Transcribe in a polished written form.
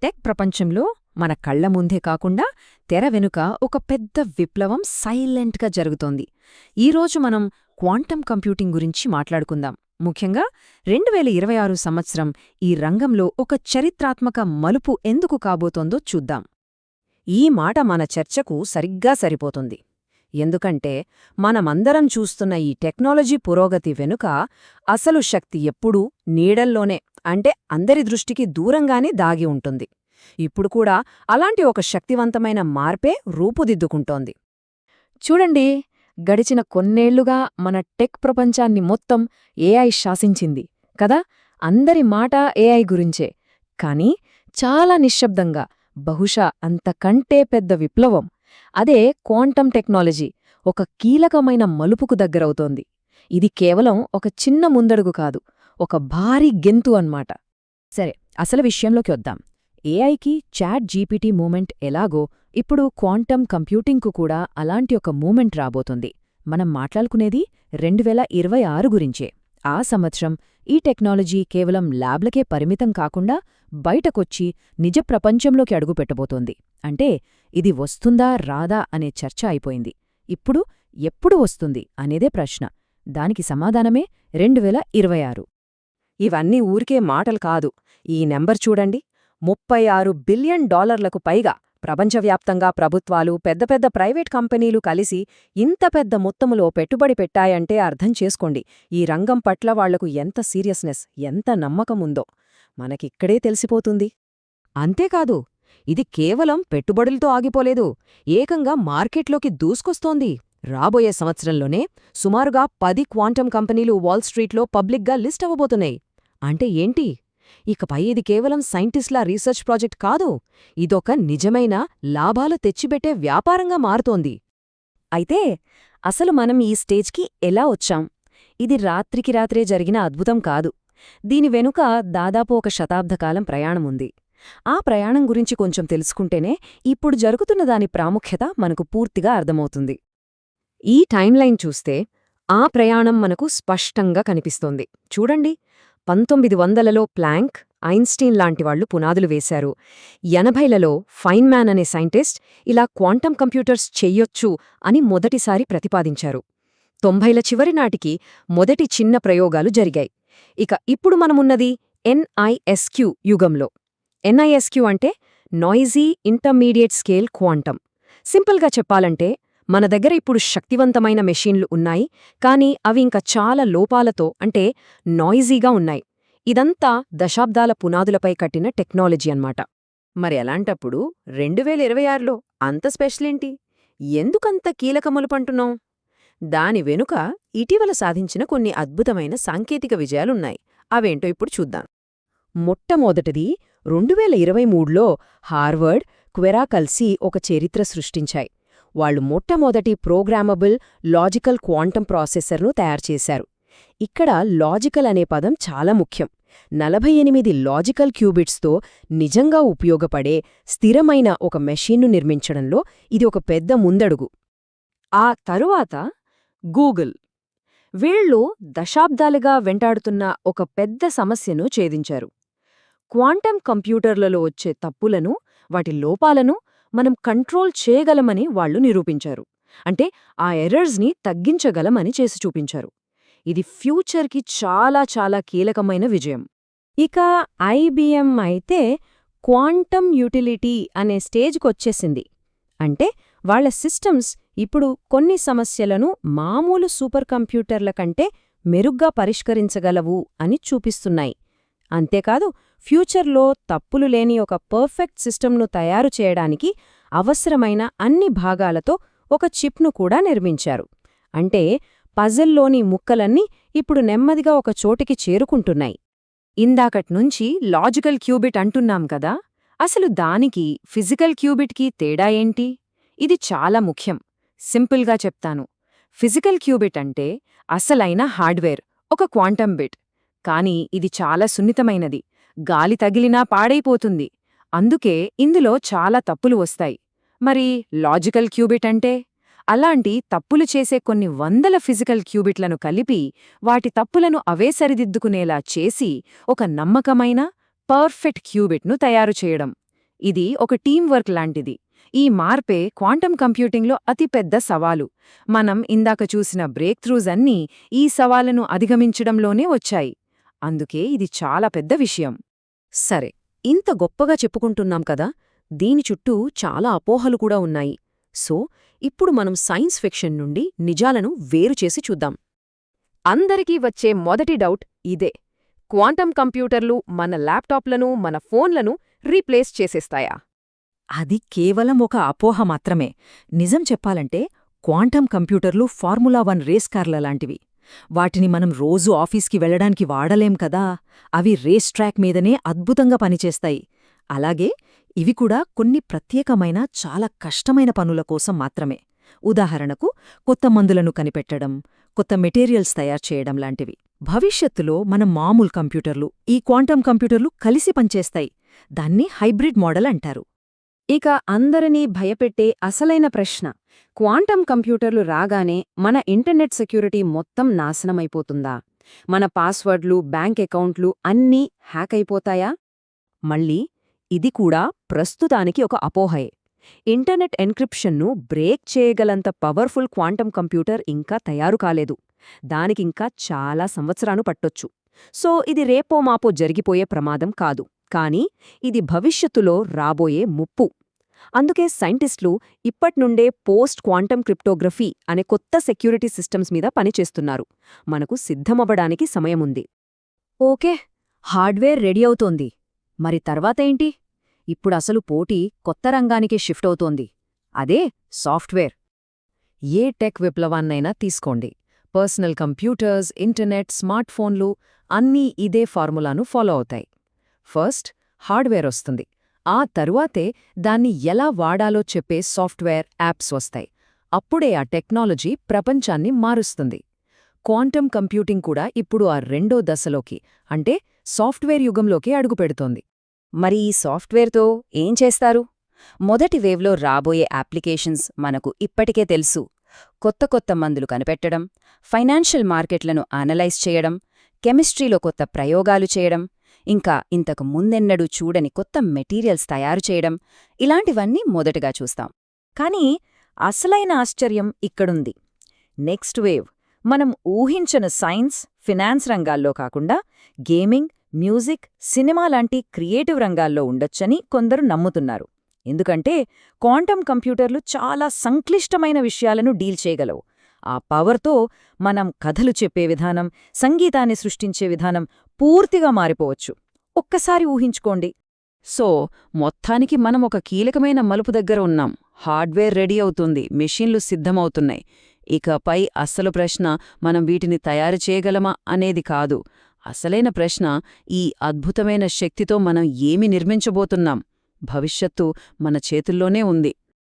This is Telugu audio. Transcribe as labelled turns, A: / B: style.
A: టెక్ ప్రపంచంలో మన కళ్ల ముందే కాకుండా తెర వెనుక ఒక పెద్ద విప్లవం సైలెంట్గా జరుగుతోంది. ఈరోజు మనం క్వాంటం కంప్యూటింగ్ గురించి మాట్లాడుకుందాం. ముఖ్యంగా 2026 సంవత్సరం ఈ రంగంలో ఒక చరిత్రాత్మక మలుపు ఎందుకు కాబోతోందో చూద్దాం. ఈ మాట మన చర్చకు సరిగ్గా సరిపోతుంది. ఎందుకంటే మనమందరం చూస్తున్న ఈ టెక్నాలజీ పురోగతి వెనుక అసలు శక్తి ఎప్పుడూ నీడల్లోనే, అంటే అందరి దృష్టికి దూరంగానే దాగి ఉంటుంది. ఇప్పుడు కూడా అలాంటి ఒక శక్తివంతమైన మార్పే రూపుదిద్దుకుంటోంది. చూడండి, గడిచిన కొన్నేళ్లుగా మన టెక్ ప్రపంచాన్ని మొత్తం ఏఐ శాసించింది కదా. అందరి మాట ఏఐ గురించే. కానీ చాలా నిశ్శబ్దంగా, బహుశా అంతకంటే పెద్ద విప్లవం అదే క్వాంటం టెక్నాలజీ ఒక కీలకమైన మలుపుకు దగ్గరవుతోంది. ఇది కేవలం ఒక చిన్న ముందడుగు కాదు, ఒక భారీ గెంతు అన్నమాట. సరే, అసలు విషయంలోకి వద్దాం. ఏఐకి చాట్ జీపీటీ మూమెంట్ ఎలాగో ఇప్పుడు క్వాంటం కంప్యూటింగ్కు కూడా అలాంటి ఒక మూమెంట్ రాబోతుంది. మనం మాట్లాడుకునేది 2026 గురించే. ఆ సంవత్సరం ఈ టెక్నాలజీ కేవలం ల్యాబ్లకే పరిమితం కాకుండా బయటకొచ్చి నిజ ప్రపంచంలోకి అడుగుపెట్టబోతోంది. అంటే ఇది వస్తుందా రాదా అనే చర్చ అయిపోయింది. ఇప్పుడు ఎప్పుడు వస్తుంది అనేదే ప్రశ్న. దానికి సమాధానమే 2026. ఇవన్నీ ఊరికే మాటలు కాదు. ఈ నెంబర్ చూడండి, $36 బిలియన్ పైగా. ప్రపంచవ్యాప్తంగా ప్రభుత్వాలు, పెద్ద పెద్ద ప్రైవేట్ కంపెనీలు కలిసి ఇంత పెద్ద మొత్తములో పెట్టుబడి పెట్టాయంటే అర్థం చేసుకోండి ఈ రంగం పట్ల వాళ్లకు ఎంత సీరియస్నెస్, ఎంత నమ్మకముందో మనకిక్కడే తెలిసిపోతుంది. అంతేకాదు, ఇది కేవలం పెట్టుబడులతో ఆగిపోలేదు, ఏకంగా మార్కెట్లోకి దూసుకొస్తోంది. రాబోయే సంవత్సరంలోనే సుమారుగా 10 క్వాంటం కంపెనీలు వాల్స్ట్రీట్లో పబ్లిక్గా లిస్ట్ అవ్వబోతున్నాయి. అంటే ఏంటి? ఇకపై ఇది కేవలం సైంటిస్ట్ల రీసెర్చ్ ప్రాజెక్ట్ కాదు, ఇదొక నిజమైన లాభాలు తెచ్చిపెట్టే వ్యాపారంగా మారుతోంది. అయితే అసలు మనం ఈ స్టేజ్కి ఎలా వచ్చాం? ఇది రాత్రికి రాత్రే జరిగిన అద్భుతం కాదు. దీని వెనుక దాదాపు ఒక శతాబ్దకాలం ప్రయాణముంది. ఆ ప్రయాణం గురించి కొంచెం తెలుసుకుంటేనే ఇప్పుడు జరుగుతున్న దాని ప్రాముఖ్యత మనకు పూర్తిగా అర్థమవుతుంది. ఈ టైంలైన్ చూస్తే ఆ ప్రయాణం మనకు స్పష్టంగా కనిపిస్తోంది. చూడండి, 1900లలో ప్లాంక్, ఐన్స్టీన్ లాంటివాళ్లు పునాదులు వేశారు. 80లలో ఫైన్మ్యాన్ అనే సైంటిస్ట్ ఇలా క్వాంటం కంప్యూటర్స్ చెయ్యొచ్చు అని మొదటిసారి ప్రతిపాదించారు. 90ల చివరి నాటికి మొదటి చిన్న ప్రయోగాలు జరిగాయి. ఇక ఇప్పుడు మనమున్నది NISQ యుగంలో. NISQ అంటే నాయిజీ ఇంటర్మీడియట్ స్కేల్ క్వాంటం. సింపుల్గా చెప్పాలంటే మన దగ్గర ఇప్పుడు శక్తివంతమైన మెషీన్లు ఉన్నాయి, కానీ అవి ఇంకా చాలా లోపాలతో, అంటే నాయిజీగా ఉన్నాయి. ఇదంతా దశాబ్దాల పునాదులపై కట్టిన టెక్నాలజీ అన్నమాట. మరి అలాంటప్పుడు 2026లో అంత స్పెషలేంటి? ఎందుకంత కీలకములుపంటున్నాం? దాని వెనుక ఇటీవల సాధించిన కొన్ని అద్భుతమైన సాంకేతిక విజయాలున్నాయి. అవేంటో ఇప్పుడు చూద్దాం. మొట్టమొదటిది 2023లో హార్వర్డ్, క్వెరా కలిసి ఒక చరిత్ర సృష్టించాయి. వాళ్లు మొట్టమొదటి ప్రోగ్రామబుల్ లాజికల్ క్వాంటం ప్రాసెసర్ను తయారుచేశారు. ఇక్కడ లాజికల్ అనే పదం చాలా ముఖ్యం. 48 లాజికల్ క్యూబిట్స్తో నిజంగా ఉపయోగపడే స్థిరమైన ఒక మెషీన్ను నిర్మించడంలో ఇది ఒక పెద్ద ముందడుగు. ఆ తరువాత గూగుల్. వీళ్లు దశాబ్దాలుగా వెంటాడుతున్న ఒక పెద్ద సమస్యను ఛేదించారు. క్వాంటం కంప్యూటర్లలో వచ్చే తప్పులను, వాటి లోపాలను మనం కంట్రోల్ చేయగలమని వాళ్లు నిరూపించారు. అంటే ఆ ఎర్రర్స్ని తగ్గించగలమని చేసి చూపించారు. ఇది ఫ్యూచర్కి చాలా చాలా కీలకమైన విజయం. ఇక IBM అయితే క్వాంటం యూటిలిటీ అనే స్టేజ్కొచ్చేసింది. అంటే వాళ్ల సిస్టమ్స్ ఇప్పుడు కొన్ని సమస్యలను మామూలు సూపర్ కంప్యూటర్ల కంటే మెరుగ్గా పరిష్కరించగలవు అని చూపిస్తున్నాయి. అంతేకాదు, ఫ్యూచర్లో తప్పులు లేని ఒక పర్ఫెక్ట్ సిస్టమ్ను తయారు చేయడానికి అవసరమైన అన్ని భాగాలతో ఒక చిప్ను కూడా నిర్మించారు. అంటే పజిల్లోని ముక్కలన్నీ ఇప్పుడు నెమ్మదిగా ఒక చోటికి చేరుకుంటున్నాయి. ఇందాకట్నుంచి లాజికల్ క్యూబిట్ అంటున్నాం కదా, అసలు దానికి ఫిజికల్ క్యూబిట్కి తేడా ఏంటి? ఇది చాలా ముఖ్యం. సింపుల్గా చెప్తాను. ఫిజికల్ క్యూబిట్ అంటే అసలైన హార్డ్వేర్, ఒక క్వాంటం బిట్. కానీ ఇది చాలా సున్నితమైనది, గాలి తగిలినా పాడైపోతుంది. అందుకే ఇందులో చాలా తప్పులు వస్తాయి. మరి లాజికల్ క్యూబిట్ అంటే అలాంటి తప్పులు చేసే కొన్ని వందల ఫిజికల్ క్యూబిట్లను కలిపి వాటి తప్పులను అవే సరిదిద్దుకునేలా చేసి ఒక నమ్మకమైన పర్ఫెక్ట్ క్యూబిట్ను తయారు చేయడం. ఇది ఒక టీం వర్క్ లాంటిది. ఈ మార్పే క్వాంటం కంప్యూటింగ్లో అతిపెద్ద సవాలు. మనం ఇందాక చూసిన బ్రేక్ త్రూస్ అన్నీ ఈ సవాళ్లను అధిగమించడంలోనే వచ్చాయి. అందుకే ఇది చాలా పెద్ద విషయం. సరే, ఇంత గొప్పగా చెప్పుకుంటున్నాం కదా, దీని చుట్టూ చాలా అపోహలు కూడా ఉన్నాయి. సో ఇప్పుడు మనం సైన్స్ ఫిక్షన్ నుండి నిజాలను వేరుచేసి చూద్దాం. అందరికీ వచ్చే మొదటి డౌట్ ఇదే: క్వాంటం కంప్యూటర్లు మన ల్యాప్టాప్లను, మన ఫోన్లను రీప్లేస్ చేసేస్తాయా? అది కేవలం ఒక అపోహ మాత్రమే. నిజం చెప్పాలంటే క్వాంటం కంప్యూటర్లు ఫార్ములా 1 రేస్ కార్ల లాంటివి. వాటిని మనం రోజూ ఆఫీస్కి వెళ్లడానికి వాడలేం కదా, అవి రేస్ ట్రాక్ మీదనే అద్భుతంగా పనిచేస్తాయి. అలాగే ఇవి కూడా కొన్ని ప్రత్యేకమైన చాలా కష్టమైన పనుల కోసం మాత్రమే. ఉదాహరణకు కొత్త మందులను కనిపెట్టడం, కొత్త మెటీరియల్స్ తయారు చేయడం లాంటివి. భవిష్యత్తులో మన మామూలు కంప్యూటర్లు, ఈ క్వాంటం కంప్యూటర్లు కలిసి పనిచేస్తాయి. దాన్ని హైబ్రిడ్ మోడల్ అంటారు. ఇక అందరినీ భయపెట్టే అసలైన ప్రశ్న: క్వాంటం కంప్యూటర్లు రాగానే మన ఇంటర్నెట్ సెక్యూరిటీ మొత్తం నాశనమైపోతుందా? మన పాస్వర్డ్లు, బ్యాంక్ అకౌంట్లు అన్నీ హ్యాక్ అయిపోతాయా? మళ్ళీ ఇది కూడా ప్రస్తుతానికి ఒక అపోహయే. ఇంటర్నెట్ ఎన్క్రిప్షన్ను బ్రేక్ చేయగలంత పవర్ఫుల్ క్వాంటం కంప్యూటర్ ఇంకా తయారు కాలేదు. దానికింకా చాలా సంవత్సరాలు పట్టొచ్చు. సో ఇది రేపో మాపో జరిగిపోయే ప్రమాదం కాదు, కానీ ఇది భవిష్యత్తులో రాబోయే ముప్పు. అందుకే సైంటిస్టులు ఇప్పట్నుండే పోస్ట్ క్వాంటం క్రిప్టోగ్రఫీ అనే కొత్త సెక్యూరిటీ సిస్టమ్స్ మీద పనిచేస్తున్నారు. మనకు సిద్ధమవ్వడానికి సమయముంది. ఓకే, హార్డ్వేర్ రెడీ అవుతోంది. మరి తర్వాతేంటి? ఇప్పుడసలు పోటీ కొత్త రంగానికి షిఫ్ట్ అవుతోంది. అదే సాఫ్ట్వేర్. ఏ టెక్ విప్లవాన్నైనా తీసుకోండి, పర్సనల్ కంప్యూటర్స్, ఇంటర్నెట్, స్మార్ట్ ఫోన్లు అన్నీ ఇదే ఫార్ములాను ఫాలో అవుతాయి. ఫస్ట్ హార్డ్వేర్ వస్తుంది, ఆ తరువాతే దాన్ని ఎలా వాడాలో చెప్పే సాఫ్ట్వేర్, యాప్స్ వస్తాయి. అప్పుడే ఆ టెక్నాలజీ ప్రపంచాన్ని మారుస్తుంది. క్వాంటం కంప్యూటింగ్ కూడా ఇప్పుడు ఆ రెండో దశలోకి, అంటే సాఫ్ట్వేర్ యుగంలోకి అడుగుపెడుతోంది. మరి ఈ సాఫ్ట్వేర్తో ఏం చేస్తారు? మొదటి వేవ్లో రాబోయే అప్లికేషన్స్ మనకు ఇప్పటికే తెలుసు. కొత్త కొత్త మందులు కనిపెట్టడం, ఫైనాన్షియల్ మార్కెట్లను అనలైజ్ చేయడం, కెమిస్ట్రీలో కొత్త ప్రయోగాలు చేయడం, ఇంకా ఇంతకు ముందెన్నడూ చూడని కొత్త మెటీరియల్స్ తయారు చేయడం, ఇలాంటివన్నీ మొదటగా చూస్తాం. కానీ అసలైన ఆశ్చర్యం ఇక్కడుంది. నెక్స్ట్ వేవ్ మనం ఊహించని సైన్స్, ఫినాన్స్ రంగాల్లో కాకుండా గేమింగ్, మ్యూజిక్, సినిమా లాంటి క్రియేటివ్ రంగాల్లో ఉండొచ్చని కొందరు నమ్ముతున్నారు. ఎందుకంటే క్వాంటం కంప్యూటర్లు చాలా సంక్లిష్టమైన విషయాలను డీల్ చేయగలవు. ఆ పవర్తో మనం కథలు చెప్పే విధానం, సంగీతాన్ని సృష్టించే విధానం పూర్తిగా మారిపోవచ్చు. ఒక్కసారి ఊహించుకోండి. సో మొత్తానికి మనం ఒక కీలకమైన మలుపు దగ్గర ఉన్నాం. హార్డ్వేర్ రెడీ అవుతుంది, మెషిన్లు సిద్ధమవుతున్నాయి. ఇకపై అస్సలు ప్రశ్న మనం వీటిని తయారు చేయగలమా అనేది కాదు. అసలైన ప్రశ్న, ఈ అద్భుతమైన శక్తితో మనం ఏమి నిర్మించబోతున్నాం? భవిష్యత్తు మన చేతుల్లోనే ఉంది.